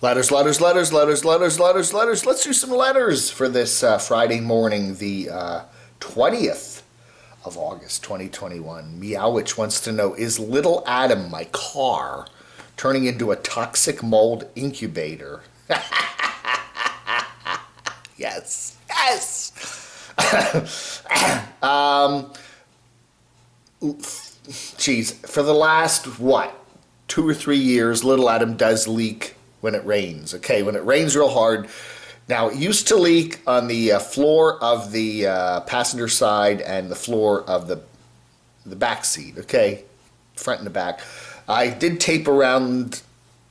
Letters, letters, letters, letters, letters, letters, letters. Let's do some letters for this Friday morning, the 20th of August, 2021. Meowwitch wants to know, is Little Adam, my car, turning into a toxic mold incubator? Yes. Yes. Geez, for the last, 2 or 3 years, Little Adam does leak when it rains. Okay, when it rains real hard. Now, it used to leak on the floor of the passenger side and the floor of the back seat, okay? Front and the back. I did tape around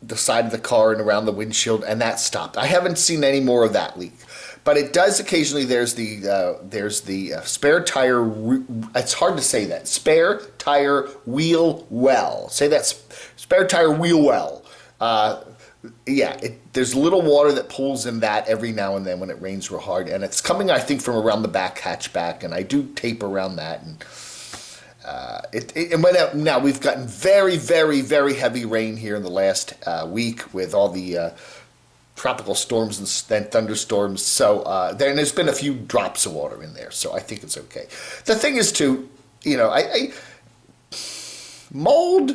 the side of the car and around the windshield, and that stopped. I haven't seen any more of that leak. But it does occasionally, there's the spare tire, it's hard to say that, spare tire wheel well. Say that, spare tire wheel well. There's a little water that pulls in that every now and then when it rains real hard, and it's coming, I think, from around the back hatchback, and I do tape around that, and it went out. Now we've gotten very, very, very heavy rain here in the last week with all the tropical storms and thunderstorms. So there's been a few drops of water in there, so I think it's okay. The thing is, too, mold.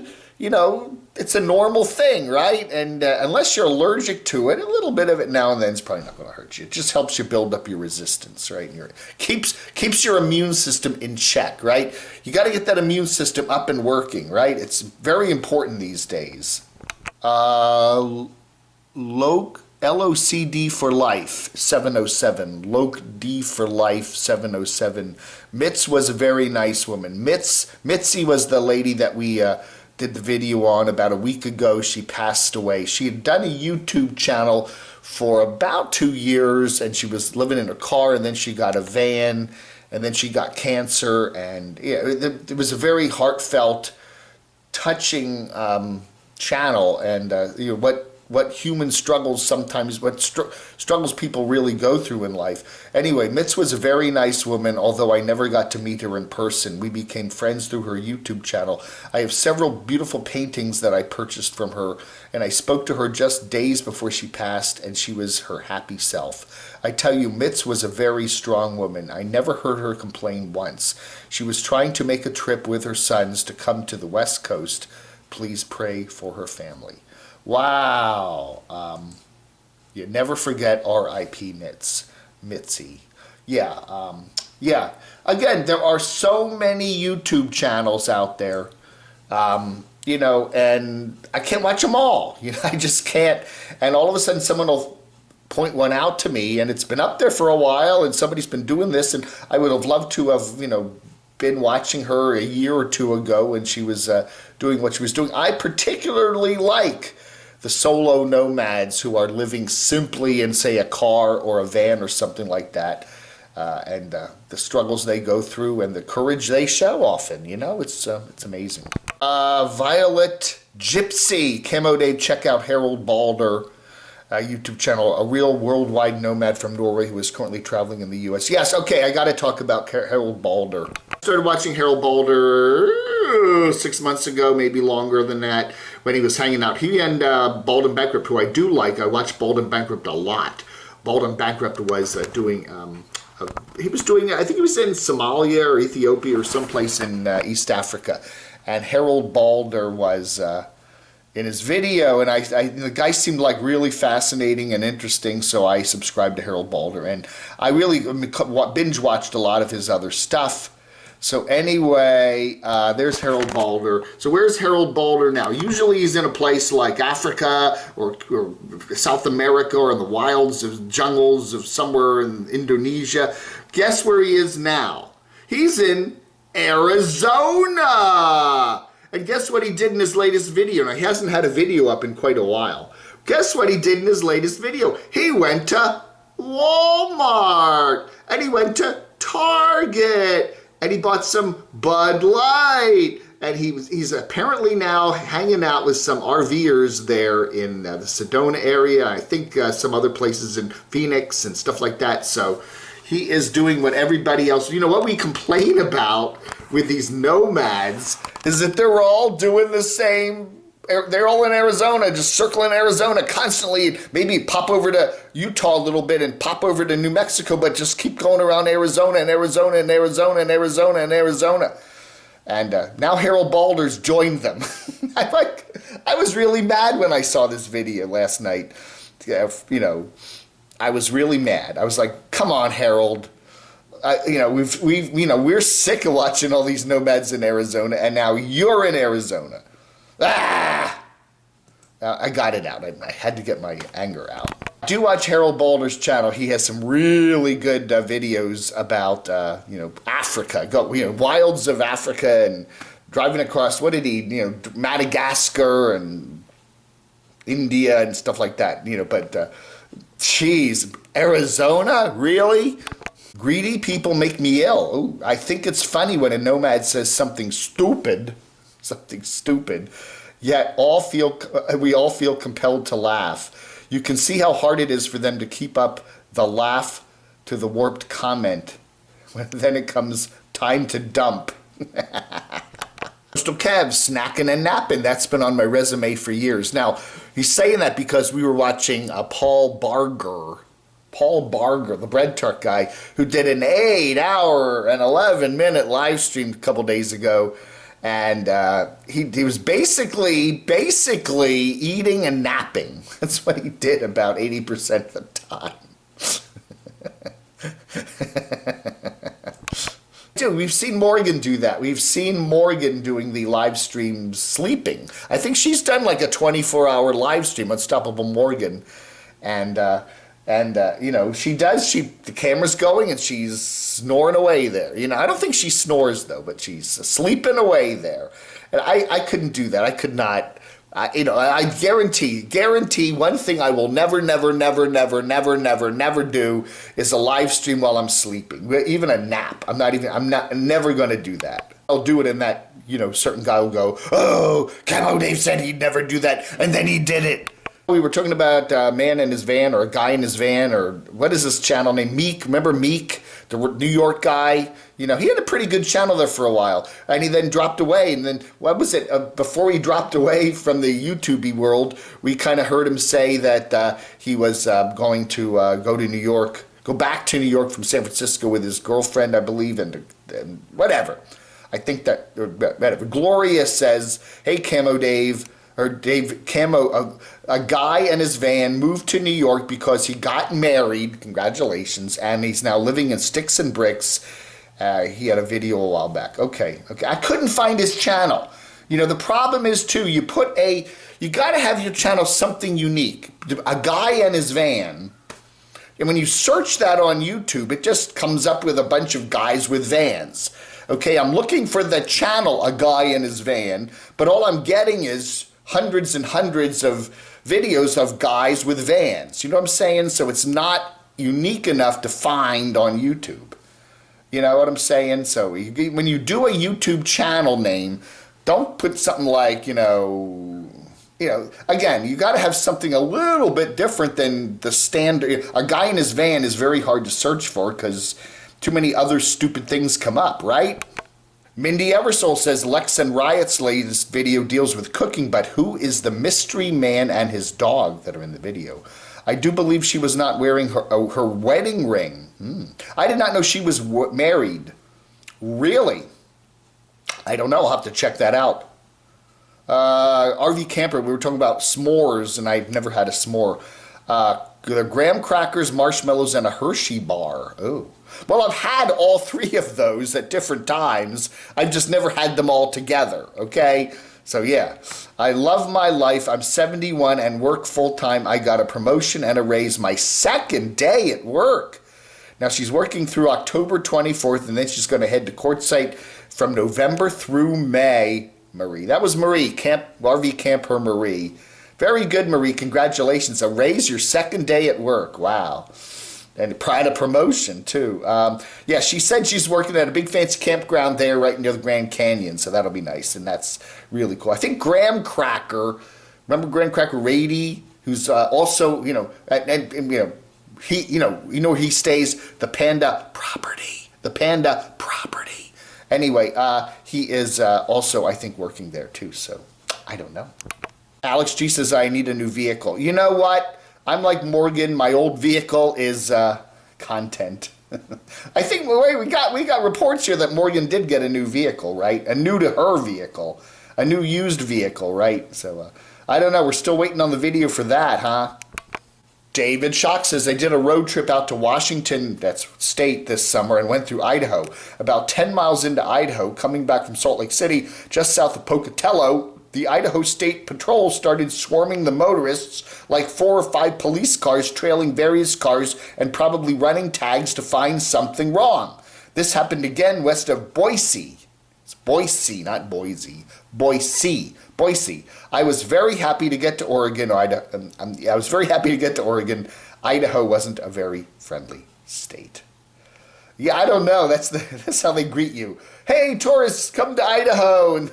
It's a normal thing, right? And unless you're allergic to it, a little bit of it now and then is probably not going to hurt you. It just helps you build up your resistance, right? And keeps your immune system in check, right? You got to get that immune system up and working, right? It's very important these days. LOCD for life, 707. D for life, 707. Mitz was a very nice woman. Mitzi was the lady that we did the video on about a week ago. She passed away. She had done a YouTube channel for about 2 years, and she was living in her car, and then she got a van, and then she got cancer, and it was a very heartfelt, touching channel, and what human struggles sometimes, struggles people really go through in life. Anyway, Mitz was a very nice woman, although I never got to meet her in person. We became friends through her YouTube channel. I have several beautiful paintings that I purchased from her, and I spoke to her just days before she passed, and she was her happy self. I tell you, Mitz was a very strong woman. I never heard her complain once. She was trying to make a trip with her sons to come to the West Coast. Please pray for her family. Wow. You never forget R.I.P. Mitzi. Yeah. Again, there are so many YouTube channels out there, and I can't watch them all. I just can't. And all of a sudden someone will point one out to me, and it's been up there for a while, and somebody's been doing this, and I would have loved to have, been watching her a year or two ago when she was doing what she was doing. I particularly like the solo nomads who are living simply in, say, a car or a van or something like that, and the struggles they go through and the courage they show often. It's amazing. Violet Gypsy, Camo Dave, check out Harald Baldr YouTube channel, a real worldwide nomad from Norway who is currently traveling in the U.S. Yes, okay, I got to talk about Harald Baldr. I started watching Harald Baldr 6 months ago, maybe longer than that, when he was hanging out. He and Bald and Bankrupt, who I do like. I watch Bald and Bankrupt a lot. Bald and Bankrupt was doing, he was doing, I think he was in Somalia or Ethiopia or someplace in East Africa. And Harald Baldr was in his video, and the guy seemed like really fascinating and interesting, so I subscribed to Harald Baldr, and I really binge watched a lot of his other stuff. So anyway, there's Harald Baldr. So where's Harald Baldr now? Usually he's in a place like Africa or South America or in the wilds of jungles of somewhere in Indonesia. Guess where he is now? He's in Arizona! And guess what he did in his latest video? Now, he hasn't had a video up in quite a while. Guess what he did in his latest video? He went to Walmart. And he went to Target. And he bought some Bud Light. And he's apparently now hanging out with some RVers there in the Sedona area. I think some other places in Phoenix and stuff like that. So he is doing what everybody else... what we complain about with these nomads is that they're all doing the same They're all in Arizona, just circling Arizona constantly. Maybe pop over to Utah a little bit and pop over to New Mexico, but just keep going around Arizona and Arizona and Arizona and Arizona and Arizona. And now Harald Baldr's joined them. I was really mad when I saw this video last night. You know, I was really mad. I was like, "Come on, Harald." You know, we're sick of watching all these nomads in Arizona, and now you're in Arizona. Ah! I got it out. I had to get my anger out. Do watch Harald Baldr's channel. He has some really good videos about, you know, Africa. Wilds of Africa and driving across, what did he, you know, Madagascar and India and stuff like that. You know, but, geez, Arizona? Really? Greedy people make me ill. Ooh, I think it's funny when a nomad says something stupid, yet we all feel compelled to laugh. You can see how hard it is for them to keep up the laugh to the warped comment when then it comes time to dump. Coastal Kev, snacking and napping. That's been on my resume for years. Now, he's saying that because we were watching Paul Baldr, the bread truck guy, who did an 8-hour and 11-minute live stream a couple days ago. And he was basically eating and napping. That's what he did about 80% of the time. Dude, we've seen Morgan do that. We've seen Morgan doing the live stream sleeping. I think she's done like a 24-hour live stream, Unstoppable Morgan. And you know, the camera's going and she's snoring away there. You know, I don't think she snores though, but she's sleeping away there. And I couldn't do that. I could not, you know, I guarantee one thing I will never do is a live stream while I'm sleeping. Even a nap. I'm never going to do that. I'll do it in that, you know, certain guy will go, "Oh, Camo Dave said he'd never do that, and then he did it." We were talking about a man in his van, or a guy in his van, or what is this channel name? Meek. Remember Meek, the New York guy? You know, he had a pretty good channel there for a while, and he then dropped away. And then, what was it? Before he dropped away from the YouTube world, we kind of heard him say that he was going to go back to New York from San Francisco with his girlfriend, I believe, and whatever. I think that, whatever. Gloria says, "Hey, Camo Dave," or Dave Camo, a guy and his van moved to New York because he got married, congratulations, and he's now living in sticks and bricks. He had a video a while back. Okay. I couldn't find his channel. You know, the problem is too, you gotta have your channel something unique. A guy and his van, and when you search that on YouTube, it just comes up with a bunch of guys with vans. Okay, I'm looking for the channel, a guy and his van, but all I'm getting is hundreds and hundreds of videos of guys with vans. You know what I'm saying? So it's not unique enough to find on YouTube. You know what I'm saying? So when you do a YouTube channel name, don't put something like, you know, again, you got to have something a little bit different than the standard. A guy in his van is very hard to search for because too many other stupid things come up, right? Mindy Eversole says, Lex and Riot's latest video deals with cooking, but who is the mystery man and his dog that are in the video? I do believe she was not wearing her wedding ring. I did not know she was married. Really? I don't know. I'll have to check that out. RV Camper, we were talking about s'mores, and I've never had a s'more. The graham crackers, marshmallows, and a Hershey bar. Oh. Well, I've had all three of those at different times. I've just never had them all together, okay? So, yeah. I love my life. I'm 71 and work full-time. I got a promotion and a raise my second day at work. Now, she's working through October 24th, and then she's going to head to Quartzsite from November through May. Marie. That was Marie. RV Camper Marie. Very good, Marie. Congratulations. A raise your second day at work. Wow. And a promotion, too. Yeah, she said she's working at a big fancy campground there right near the Grand Canyon, so that'll be nice, and that's really cool. I think Graham Cracker, remember Graham Cracker Rady, who's also, you know, he stays, the Panda property. The Panda property. Anyway, he is also, I think, working there, too, so I don't know. Alex G says, I need a new vehicle. You know what? I'm like Morgan. My old vehicle is content. I think wait, we got reports here that Morgan did get a new vehicle, right? A new to her vehicle, a new used vehicle, right? So I don't know. We're still waiting on the video for that, huh? David Shock says they did a road trip out to Washington, that's state, this summer and went through Idaho. About 10 miles into Idaho, coming back from Salt Lake City, just south of Pocatello, the Idaho State Patrol started swarming the motorists like 4 or 5 police cars trailing various cars and probably running tags to find something wrong. This happened again west of Boise. It's Boise, not Boise. Boise. Boise. I was very happy to get to Oregon. I was very happy to get to Oregon. Idaho wasn't a very friendly state. Yeah, I don't know. That's how they greet you. Hey, tourists, come to Idaho. And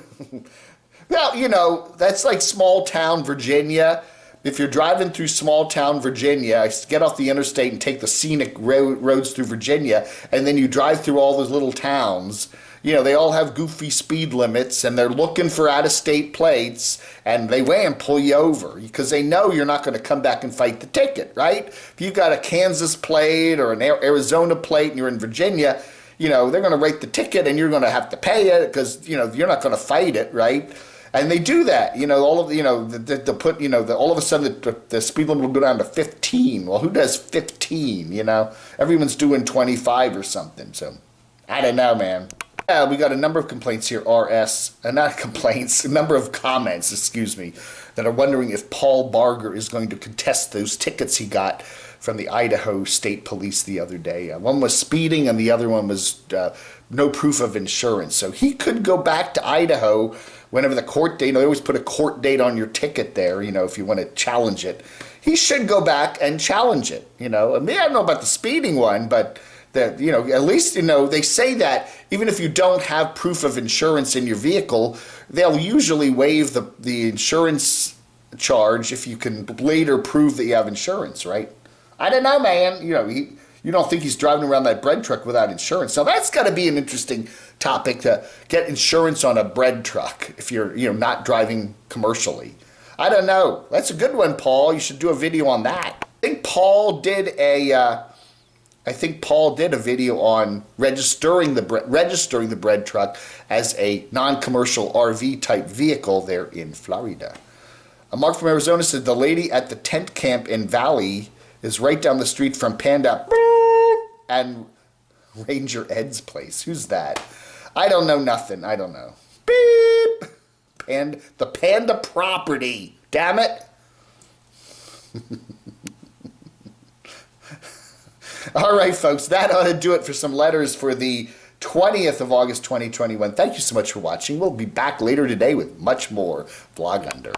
well, you know, that's like small town Virginia. If you're driving through small town Virginia, get off the interstate and take the scenic roads through Virginia, and then you drive through all those little towns. You know, they all have goofy speed limits, and they're looking for out-of-state plates, and they wham, pull you over because they know you're not going to come back and fight the ticket, right? If you've got a Kansas plate or an Arizona plate and you're in Virginia, you know, they're going to write the ticket, and you're going to have to pay it because, you know, you're not going to fight it, right? And they do that, you know, all of, you know, they'll put, you know, all of a sudden the speed limit will go down to 15. Well, who does 15, you know? Everyone's doing 25 or something, so I don't know, man. Yeah, we got a number of complaints here, not complaints, a number of comments, excuse me, that are wondering if Paul Baldr is going to contest those tickets he got from the Idaho State Police the other day. One was speeding and the other one was no proof of insurance. So he could go back to Idaho whenever the court date, you know, they always put a court date on your ticket there, you know, if you want to challenge it. He should go back and challenge it, you know. I mean, I don't know about the speeding one, but that, you know, at least, you know, they say that even if you don't have proof of insurance in your vehicle, they'll usually waive the insurance charge if you can later prove that you have insurance, right? I don't know, man. You know, you don't think he's driving around that bread truck without insurance. Now, that's got to be an interesting topic, to get insurance on a bread truck if you're, you know, not driving commercially. I don't know. That's a good one, Paul. You should do a video on that. I think Paul did a video on registering the bread truck as a non-commercial RV type vehicle there in Florida. Mark from Arizona said the lady at the tent camp in Valley is right down the street from Panda and Ranger Ed's place. Who's that? I don't know nothing. I don't know. Beep. The Panda property. Damn it. All right, folks, that ought to do it for some letters for the 20th of August, 2021. Thank you so much for watching. We'll be back later today with much more Vlog Under.